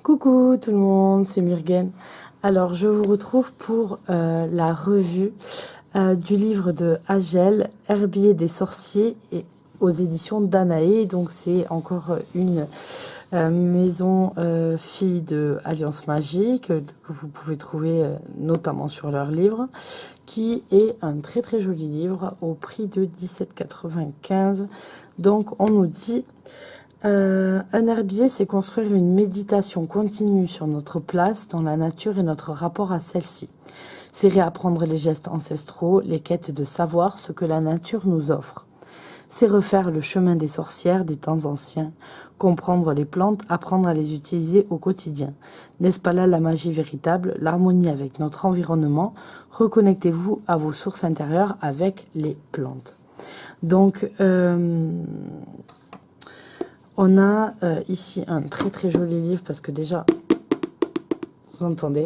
Coucou tout le monde, c'est Murgen. Alors je vous retrouve pour la revue du livre de Agel, Herbier des sorciers, et aux éditions Danaé. Donc c'est encore une maison fille de Alliance Magique que vous pouvez trouver notamment sur leur livre, qui est un très très joli livre au prix de 17,95 €. Donc on nous dit... un herbier, c'est construire une méditation continue sur notre place dans la nature et notre rapport à celle-ci. C'est réapprendre les gestes ancestraux, les quêtes de savoir ce que la nature nous offre. C'est refaire le chemin des sorcières des temps anciens, comprendre les plantes, apprendre à les utiliser au quotidien. N'est-ce pas là la magie véritable, l'harmonie avec notre environnement? Reconnectez-vous à vos sources intérieures avec les plantes. Donc, on a ici un très très joli livre parce que déjà, vous entendez,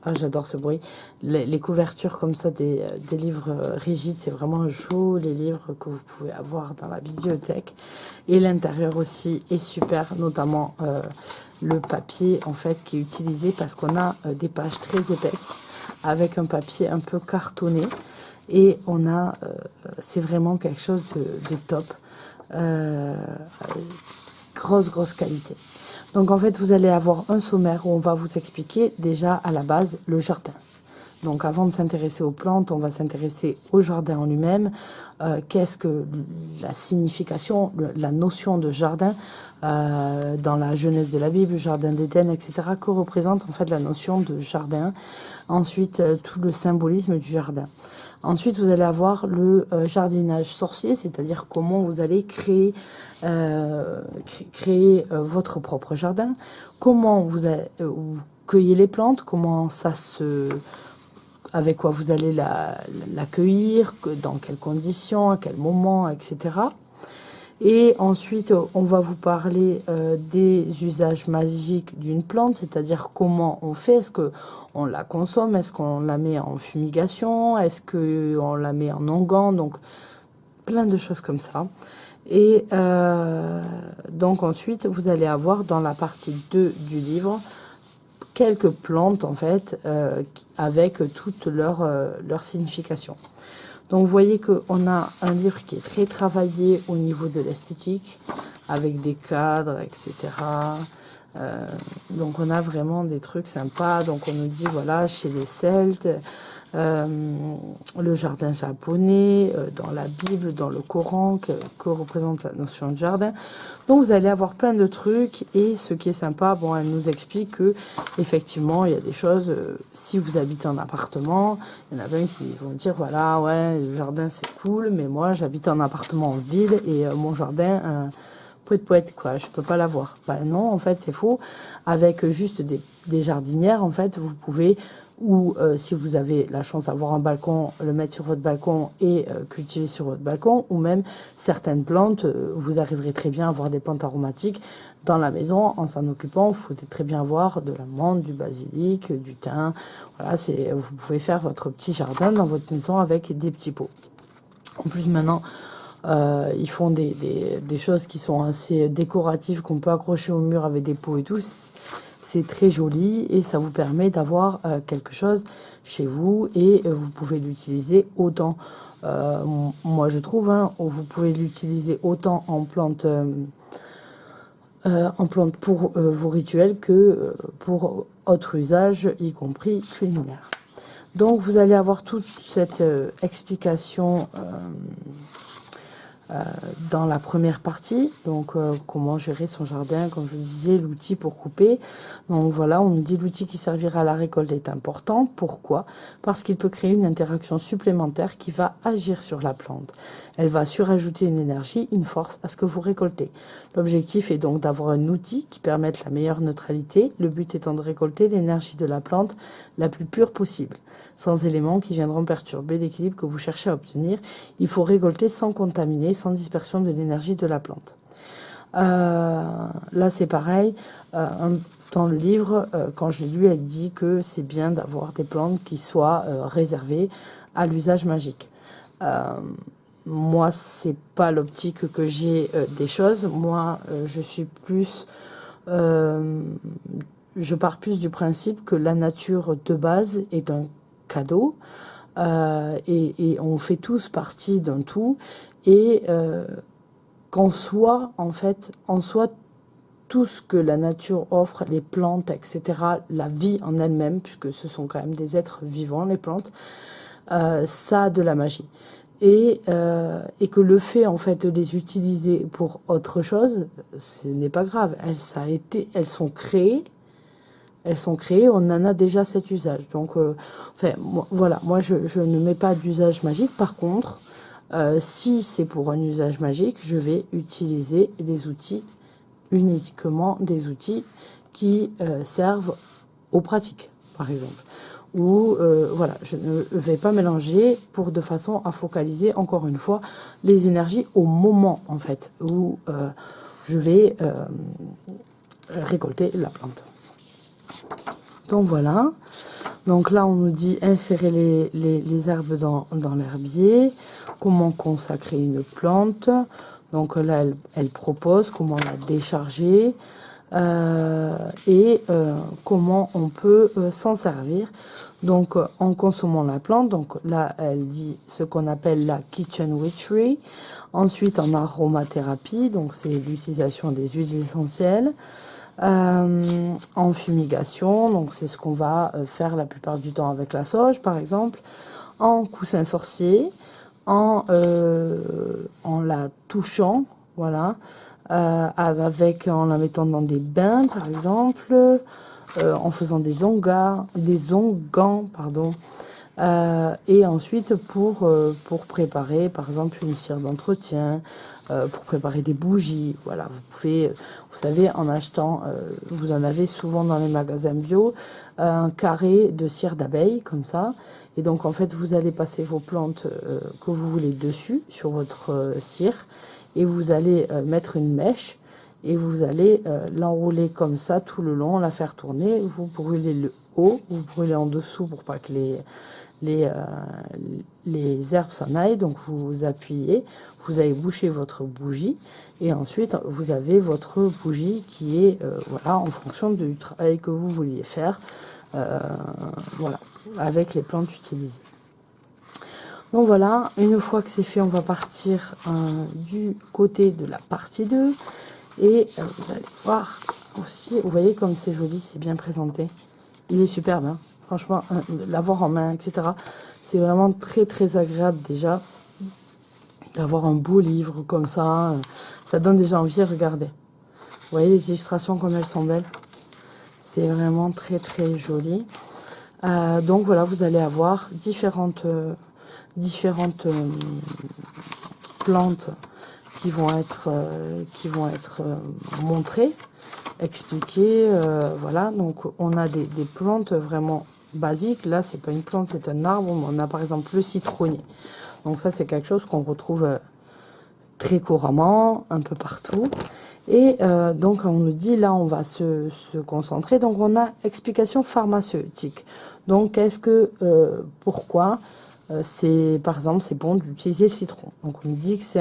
ah, j'adore ce bruit, les couvertures comme ça des livres rigides, c'est vraiment un joli livre que vous pouvez avoir dans la bibliothèque. Et l'intérieur aussi est super, notamment le papier en fait qui est utilisé parce qu'on a des pages très épaisses avec un papier un peu cartonné et on a, c'est vraiment quelque chose de top. Grosse qualité. Donc en fait vous allez avoir un sommaire où on va vous expliquer déjà à la base le jardin. Donc avant de s'intéresser aux plantes, on va s'intéresser au jardin en lui-même. Qu'est-ce que la signification, la notion de jardin dans la Genèse de la Bible, jardin d'Éden, etc. Que représente en fait la notion de jardin. Ensuite tout le symbolisme du jardin. Ensuite, vous allez avoir le jardinage sorcier, c'est-à-dire comment vous allez créer votre propre jardin, comment vous cueillez les plantes, comment ça se... avec quoi vous allez l'accueillir, dans quelles conditions, à quel moment, etc. Et ensuite, on va vous parler des usages magiques d'une plante, c'est-à-dire comment on fait, est-ce qu'on la consomme, est-ce qu'on la met en fumigation, est-ce qu'on la met en onguent, donc plein de choses comme ça. Et donc ensuite, vous allez avoir dans la partie 2 du livre quelques plantes en fait avec toute leur signification. Donc vous voyez qu'on a un livre qui est très travaillé au niveau de l'esthétique, avec des cadres, etc. Donc on a vraiment des trucs sympas. Donc on nous dit, voilà, chez les Celtes, le jardin japonais, dans la Bible, dans le Coran, que représente la notion de jardin. Donc vous allez avoir plein de trucs et ce qui est sympa, bon, elle nous explique que effectivement il y a des choses, si vous habitez en appartement, il y en a plein qui vont dire voilà, ouais, le jardin c'est cool, mais moi j'habite en appartement en ville et mon jardin, poète quoi, je peux pas l'avoir. Ben non, en fait c'est faux. Avec juste des jardinières, en fait, vous pouvez, ou si vous avez la chance d'avoir un balcon, le mettre sur votre balcon et cultiver sur votre balcon, ou même certaines plantes, vous arriverez très bien à avoir des plantes aromatiques dans la maison en s'en occupant. Vous pouvez très bien avoir de la menthe, du basilic, du thym. Voilà, vous pouvez faire votre petit jardin dans votre maison avec des petits pots. En plus maintenant, ils font des choses qui sont assez décoratives, qu'on peut accrocher au mur avec des pots et tout. C'est très joli et ça vous permet d'avoir quelque chose chez vous et vous pouvez l'utiliser autant, moi je trouve, hein, vous pouvez l'utiliser autant en plante pour vos rituels que pour autres usages, y compris culinaires. Donc vous allez avoir toute cette explication dans la première partie, donc comment gérer son jardin, comme je vous disais, l'outil pour couper. Donc voilà, on nous dit l'outil qui servira à la récolte est important. Pourquoi? Parce qu'il peut créer une interaction supplémentaire qui va agir sur la plante. Elle va surajouter une énergie, une force à ce que vous récoltez. L'objectif est donc d'avoir un outil qui permette la meilleure neutralité, le but étant de récolter l'énergie de la plante la plus pure possible, sans éléments qui viendront perturber l'équilibre que vous cherchez à obtenir. Il faut récolter sans contaminer, sans dispersion de l'énergie de la plante. Là c'est pareil, dans le livre, quand je l'ai lu, elle dit que c'est bien d'avoir des plantes qui soient réservées à l'usage magique. Moi, c'est pas l'optique que j'ai des choses. Moi, je suis plus je pars plus du principe que la nature de base est un cadeau, et on fait tous partie d'un tout, et qu'en soi, en fait, en soi, tout ce que la nature offre, les plantes, etc., la vie en elle-même, puisque ce sont quand même des êtres vivants, les plantes, ça a de la magie. Et que le fait, en fait, de les utiliser pour autre chose, ce n'est pas grave. Elles sont créées, on en a déjà cet usage. Donc, enfin, voilà, moi, je ne mets pas d'usage magique. Par contre, si c'est pour un usage magique, je vais utiliser des outils, uniquement des outils qui servent aux pratiques, par exemple. Ou voilà, je ne vais pas mélanger de façon à focaliser encore une fois les énergies au moment, en fait, où je vais récolter la plante. Donc voilà, donc là on nous dit insérer les herbes dans l'herbier, comment consacrer une plante. Donc là elle propose comment la décharger, et comment on peut s'en servir. Donc en consommant la plante, donc là elle dit ce qu'on appelle la kitchen witchery. Ensuite en aromathérapie, donc c'est l'utilisation des huiles essentielles. En fumigation, donc c'est ce qu'on va faire la plupart du temps avec la sauge par exemple. En coussin sorcier, en la touchant, voilà. En la mettant dans des bains par exemple, en faisant des onguents, pardon, et ensuite pour préparer par exemple une cire d'entretien, pour préparer des bougies. Voilà, vous pouvez, vous savez, en achetant, vous en avez souvent dans les magasins bio, un carré de cire d'abeille comme ça. Et donc en fait vous allez passer vos plantes que vous voulez dessus sur votre cire, et vous allez mettre une mèche et vous allez l'enrouler comme ça tout le long, la faire tourner. Vous brûlez le haut, vous brûlez en dessous pour pas que les herbes s'en aillent. Donc vous appuyez, vous allez boucher votre bougie, et ensuite vous avez votre bougie qui est voilà, en fonction du travail que vous vouliez faire, voilà, avec les plantes utilisées. Donc voilà, une fois que c'est fait, on va partir du côté de la partie 2. Et vous allez voir aussi, vous voyez comme c'est joli, c'est bien présenté. Il est superbe, hein. Franchement, l'avoir en main, etc. C'est vraiment très très agréable déjà d'avoir un beau livre comme ça. Ça donne déjà envie de regarder. Vous voyez les illustrations comme elles sont belles. C'est vraiment très très joli. Donc voilà, vous allez avoir différentes plantes qui vont être montrées, expliquées. Voilà, donc on a des plantes vraiment basiques. Là, c'est pas une plante, c'est un arbre. On a par exemple le citronnier. Donc ça, c'est quelque chose qu'on retrouve très couramment, un peu partout. Et donc on nous dit, là, on va se concentrer. Donc on a explication pharmaceutique. Donc qu'est-ce que, pourquoi c'est, par exemple, c'est bon d'utiliser le citron. Donc on nous dit que c'est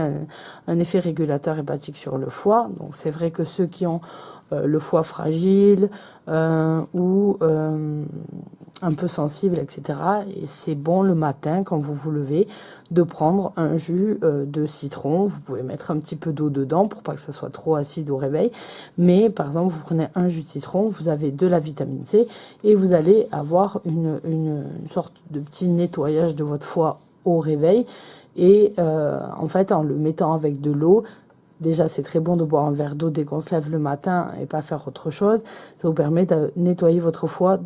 un effet régulateur hépatique sur le foie. Donc c'est vrai que ceux qui ont le foie fragile ou un peu sensible, etc. Et c'est bon le matin, quand vous vous levez, de prendre un jus de citron. Vous pouvez mettre un petit peu d'eau dedans pour pas que ça soit trop acide au réveil. Mais par exemple, vous prenez un jus de citron, vous avez de la vitamine C et vous allez avoir une sorte de petit nettoyage de votre foie au réveil. Et en fait, en le mettant avec de l'eau, déjà, c'est très bon de boire un verre d'eau dès qu'on se lève le matin et pas faire autre chose. Ça vous permet de nettoyer votre foie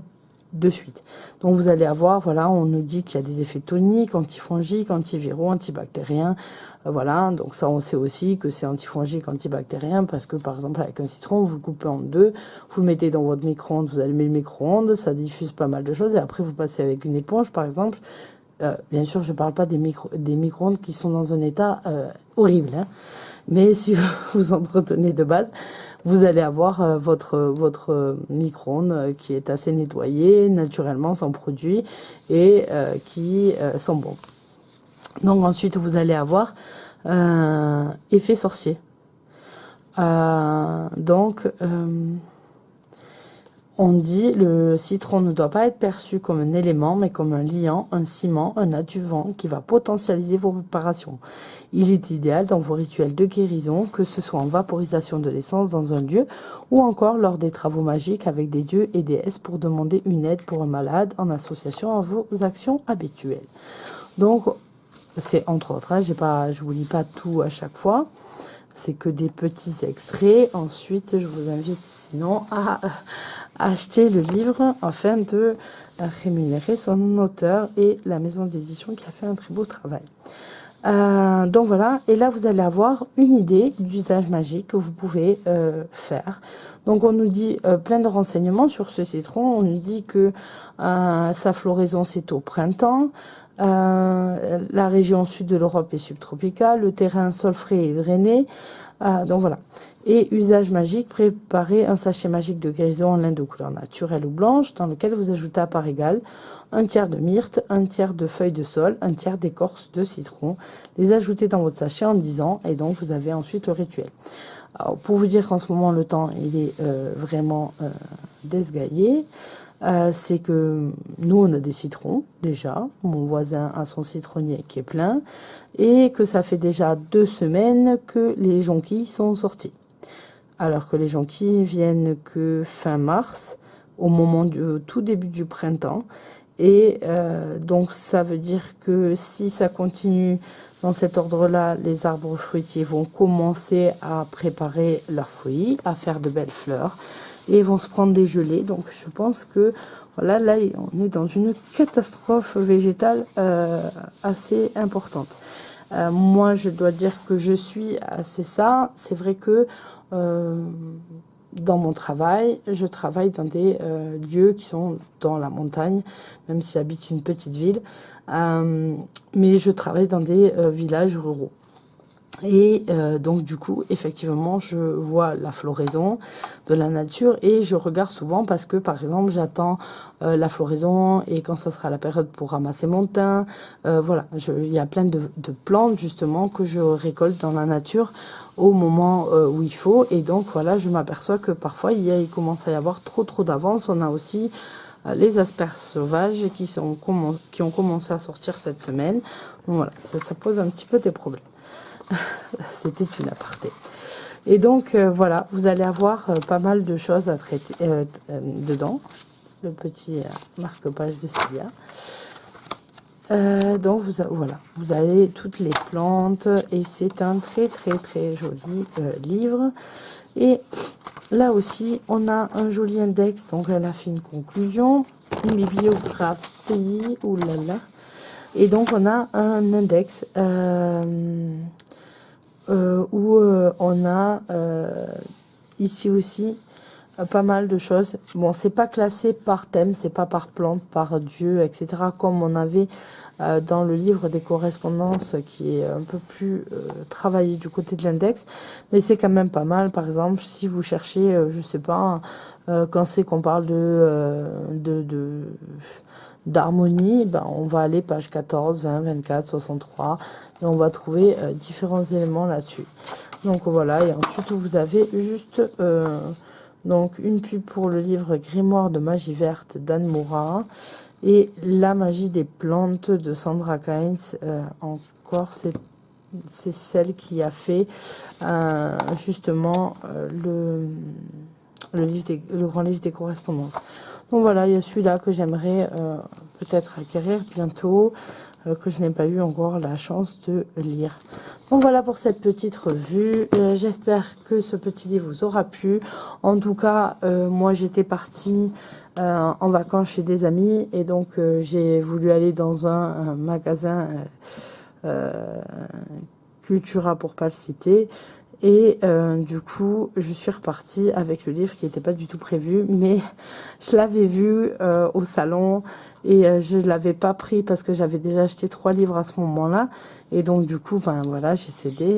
de suite. Donc vous allez avoir, voilà, on nous dit qu'il y a des effets toniques, antifongiques, antiviraux, antibactériens. Voilà, donc ça on sait aussi que c'est antifongique, antibactérien, parce que par exemple avec un citron, vous le coupez en deux, vous le mettez dans votre micro-ondes, vous allumez le micro-ondes, ça diffuse pas mal de choses, et après vous passez avec une éponge par exemple. Bien sûr, je ne parle pas des micro-ondes qui sont dans un état horrible, hein. Mais si vous vous entretenez de base, vous allez avoir votre micro-ondes qui est assez nettoyé naturellement, sans produit, et qui sent bon. Donc ensuite, vous allez avoir effet sorcier. Donc, on dit le citron ne doit pas être perçu comme un élément, mais comme un liant, un ciment, un adjuvant qui va potentialiser vos préparations. Il est idéal dans vos rituels de guérison, que ce soit en vaporisation de l'essence dans un lieu ou encore lors des travaux magiques avec des dieux et déesses pour demander une aide pour un malade en association à vos actions habituelles. Donc, c'est entre autres, hein, je vous lis pas tout à chaque fois. C'est que des petits extraits. Ensuite, je vous invite sinon à acheter le livre afin de rémunérer son auteur et la maison d'édition qui a fait un très beau travail. Donc voilà, et là vous allez avoir une idée d'usage magique que vous pouvez faire. Donc on nous dit plein de renseignements sur ce citron. On nous dit que sa floraison c'est au printemps. La région sud de l'Europe est subtropicale, le terrain sol frais et drainé. Donc voilà. Et usage magique, préparez un sachet magique de guérison en lin de couleur naturelle ou blanche dans lequel vous ajoutez à part égale un tiers de myrte, un tiers de feuilles de saule, un tiers d'écorce de citron. Les ajoutez dans votre sachet en 10 ans et donc vous avez ensuite le rituel. Alors, pour vous dire qu'en ce moment le temps il est vraiment désgaillé. C'est que nous on a des citrons déjà, mon voisin a son citronnier qui est plein et que ça fait déjà 2 semaines que les jonquilles sont sorties, alors que les jonquilles viennent que fin mars, au moment du tout début du printemps, et donc ça veut dire que si ça continue dans cet ordre-là, les arbres fruitiers vont commencer à préparer leurs fruits, à faire de belles fleurs et vont se prendre des gelées. Donc je pense que voilà, là on est dans une catastrophe végétale assez importante. Moi je dois dire que je suis assez ça. C'est vrai que dans mon travail, je travaille dans des lieux qui sont dans la montagne, même si j'habite une petite ville, mais je travaille dans des villages ruraux. Et donc du coup effectivement je vois la floraison de la nature et je regarde souvent parce que par exemple j'attends la floraison et quand ça sera la période pour ramasser mon thym, voilà, il y a plein de plantes justement que je récolte dans la nature au moment où il faut, et donc voilà, je m'aperçois que parfois il commence à y avoir trop d'avance. On a aussi les asperges sauvages qui ont commencé à sortir cette semaine. Donc voilà, ça pose un petit peu des problèmes. C'était une aparté. Et donc voilà, vous allez avoir pas mal de choses à traiter dedans. Le petit marque-page de Célia. Donc voilà, vous avez toutes les plantes et c'est un très joli livre. Et là aussi, on a un joli index. Donc elle a fait une conclusion, une bibliographie, oulala. Et donc on a un index. Où on a ici aussi pas mal de choses. Bon, c'est pas classé par thème, c'est pas par plante, par dieu, etc. comme on avait dans le livre des correspondances qui est un peu plus travaillé du côté de l'index, mais c'est quand même pas mal. Par exemple, si vous cherchez, je sais pas, quand c'est qu'on parle d'harmonie, ben, on va aller page 14, 20, 24, 63 et on va trouver différents éléments là-dessus. Donc voilà, et ensuite vous avez juste donc une pub pour le livre Grimoire de magie verte d'Anne Moura et La magie des plantes de Sandra Kynes. Encore, c'est celle qui a fait justement le grand livre des correspondances. Donc voilà, il y a celui-là que j'aimerais peut-être acquérir bientôt, que je n'ai pas eu encore la chance de lire. Donc voilà pour cette petite revue. J'espère que ce petit livre vous aura plu. En tout cas, moi j'étais partie en vacances chez des amis et donc j'ai voulu aller dans un magasin Cultura pour pas le citer. Et du coup, je suis repartie avec le livre qui n'était pas du tout prévu, mais je l'avais vu au salon et je l'avais pas pris parce que j'avais déjà acheté 3 livres à ce moment-là. Et donc du coup, ben voilà, j'ai cédé.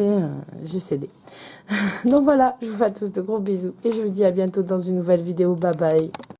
Donc voilà, je vous fais à tous de gros bisous et je vous dis à bientôt dans une nouvelle vidéo. Bye bye.